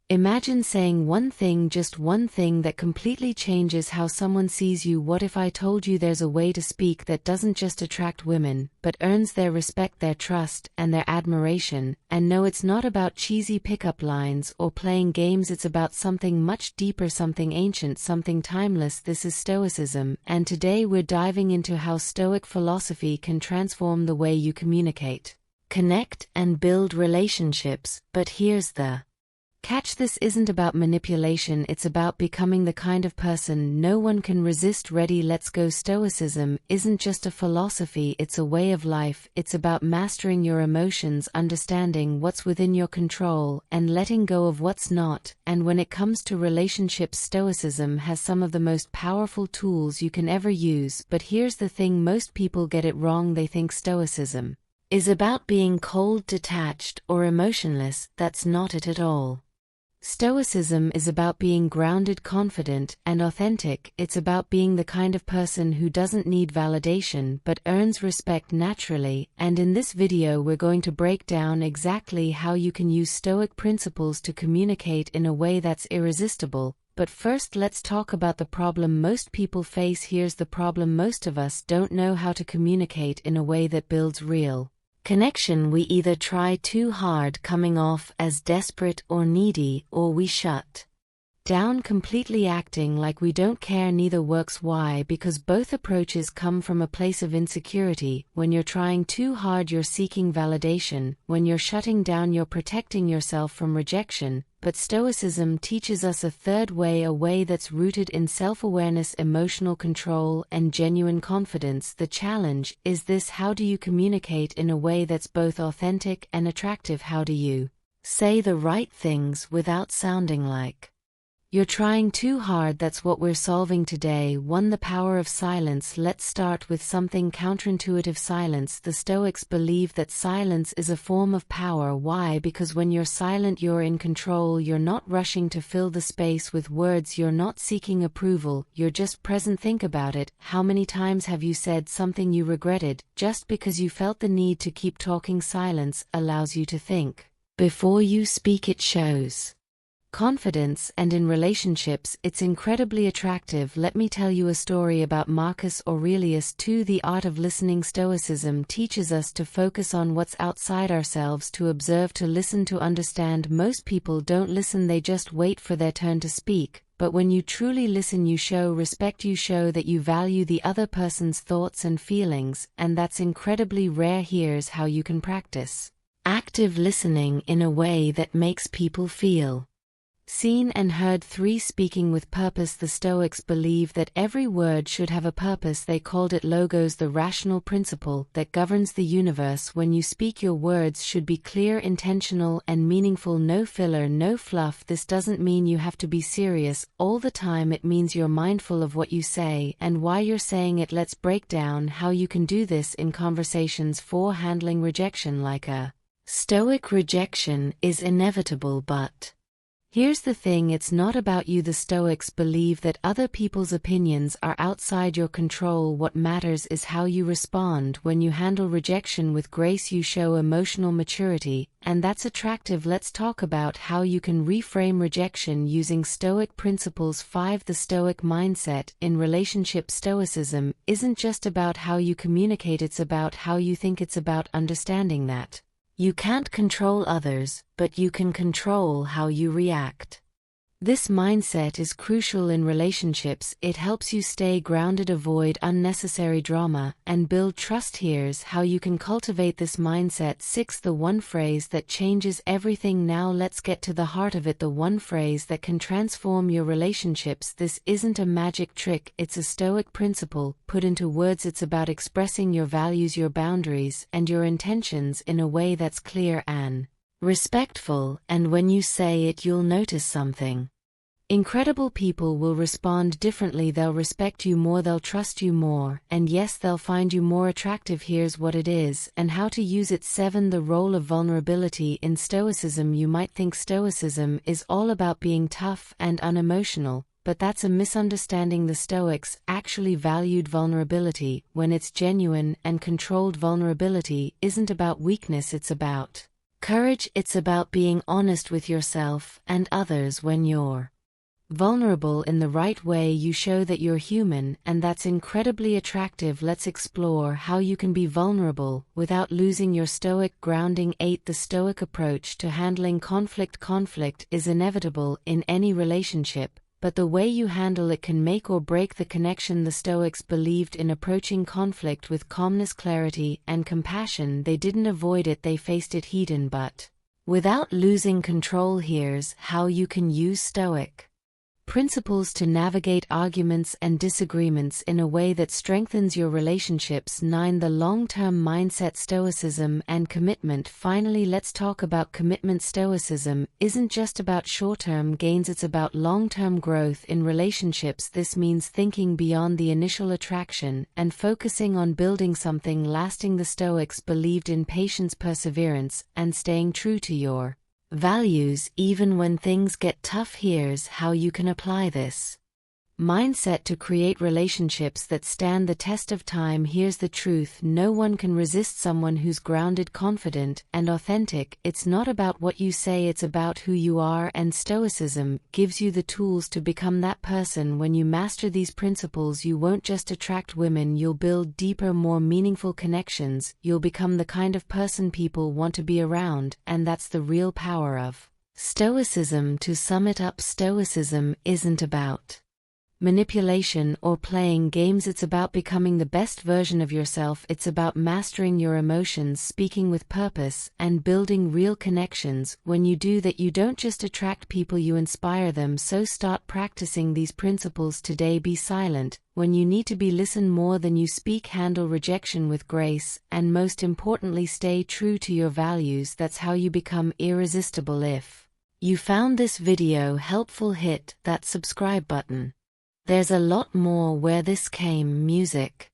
Imagine saying one thing, just one thing that completely changes how someone sees you. What if I told you there's a way to speak that doesn't just attract women, but earns their respect, their trust, and their admiration? And no, it's not about cheesy pickup lines or playing games, it's about something much deeper, something ancient, something timeless. This is Stoicism, and today we're diving into how Stoic philosophy can transform the way you communicate, connect, and build relationships. But here's the catch: this isn't about manipulation, it's about becoming the kind of person no one can resist. Ready? Let's go. Stoicism isn't just a philosophy, it's a way of life. It's about mastering your emotions, understanding what's within your control, and letting go of what's not. And when it comes to relationships, Stoicism has some of the most powerful tools you can ever use. But here's the thing: most people get it wrong. They think Stoicism is about being cold, detached, or emotionless. That's not it at all. Stoicism is about being grounded, confident, and authentic. It's about being the kind of person who doesn't need validation but earns respect naturally. And in this video we're going to break down exactly how you can use Stoic principles to communicate in a way that's irresistible. But first, let's talk about the problem most people face. Here's the problem: most of us don't know how to communicate in a way that builds real connection. We either try too hard, coming off as desperate or needy, or we shut down completely, acting like we don't care. Neither works. Why? Because both approaches come from a place of insecurity. When you're trying too hard, you're seeking validation. When you're shutting down, you're protecting yourself from rejection. But Stoicism teaches us a third way, a way that's rooted in self-awareness, emotional control, and genuine confidence. The challenge is this: how do you communicate in a way that's both authentic and attractive? How do you say the right things without sounding like you're trying too hard? That's what we're solving today. 1. The power of silence. Let's start with something counterintuitive: silence. The Stoics believe that silence is a form of power. Why? Because when you're silent, you're in control. You're not rushing to fill the space with words. You're not seeking approval. You're just present. Think about it. How many times have you said something you regretted just because you felt the need to keep talking? Silence allows you to think before you speak. It shows confidence, and in relationships it's incredibly attractive. Let me tell you a story about Marcus Aurelius. 2. The art of listening. Stoicism teaches us to focus on what's outside ourselves, to observe, to listen, to understand. Most people don't listen, they just wait for their turn to speak. But when you truly listen, you show respect, you show that you value the other person's thoughts and feelings, and that's incredibly rare. Here's how you can practice active listening in a way that makes people feel seen and heard. 3. Speaking with purpose. The Stoics believe that every word should have a purpose. They called it logos, the rational principle that governs the universe. When you speak, your words should be clear, intentional, and meaningful. No filler, no fluff. This doesn't mean you have to be serious all the time. It means you're mindful of what you say and why you're saying it. Let's break down how you can do this in conversations. 4. Handling rejection. Like a Stoic, rejection is inevitable, but here's the thing: it's not about you. The Stoics believe that other people's opinions are outside your control. What matters is how you respond. When you handle rejection with grace, you show emotional maturity, and that's attractive. Let's talk about how you can reframe rejection using Stoic principles. 5. The Stoic mindset. In relationships, Stoicism isn't just about how you communicate, it's about how you think. It's about understanding that you can't control others, but you can control how you react. This mindset is crucial in relationships. It helps you stay grounded, avoid unnecessary drama, and build trust. Here's how you can cultivate this mindset. 6. The one phrase that changes everything. Now let's get to the heart of it, the one phrase that can transform your relationships. This isn't a magic trick, it's a Stoic principle put into words. It's about expressing your values, your boundaries, and your intentions in a way that's clear and respectful. And when you say it, you'll notice something incredible. People will respond differently. They'll respect you more, they'll trust you more, and yes, they'll find you more attractive. Here's what it is and how to use it. 7. The role of vulnerability in Stoicism. You might think Stoicism is all about being tough and unemotional, but that's a misunderstanding. The Stoics actually valued vulnerability when it's genuine and controlled. Vulnerability isn't about weakness, it's about Courage, it's about being honest with yourself and others. When you're vulnerable in the right way, you show that you're human, and that's incredibly attractive. Let's explore how you can be vulnerable without losing your stoic grounding. 8. The Stoic approach to handling conflict. Conflict is inevitable in any relationship, but the way you handle it can make or break the connection. The Stoics believed in approaching conflict with calmness, clarity, and compassion. They didn't avoid it, they faced it head on, but without losing control. Here's how you can use Stoic principles to navigate arguments and disagreements in a way that strengthens your relationships. 9. The long-term mindset. Stoicism and commitment. Finally, let's talk about commitment. Stoicism isn't just about short-term gains, it's about long-term growth in relationships. This means thinking beyond the initial attraction and focusing on building something lasting. The Stoics believed in patience, perseverance, and staying true to your values even when things get tough. Here's how you can apply this mindset to create relationships that stand the test of time. Here's the truth: no one can resist someone who's grounded, confident, and authentic. It's not about what you say, it's about who you are, and Stoicism gives you the tools to become that person. When you master these principles, you won't just attract women, you'll build deeper, more meaningful connections. You'll become the kind of person people want to be around, and that's the real power of Stoicism. To sum it up, Stoicism isn't about manipulation or playing games, it's about becoming the best version of yourself. It's about mastering your emotions, speaking with purpose, and building real connections. When you do that, you don't just attract people, you inspire them. So start practicing these principles today. Be silent when you need to be, listen more than you speak, handle rejection with grace, and most importantly, stay true to your values. That's how you become irresistible. If you found this video helpful, hit that subscribe button. There's a lot more where this came. Music.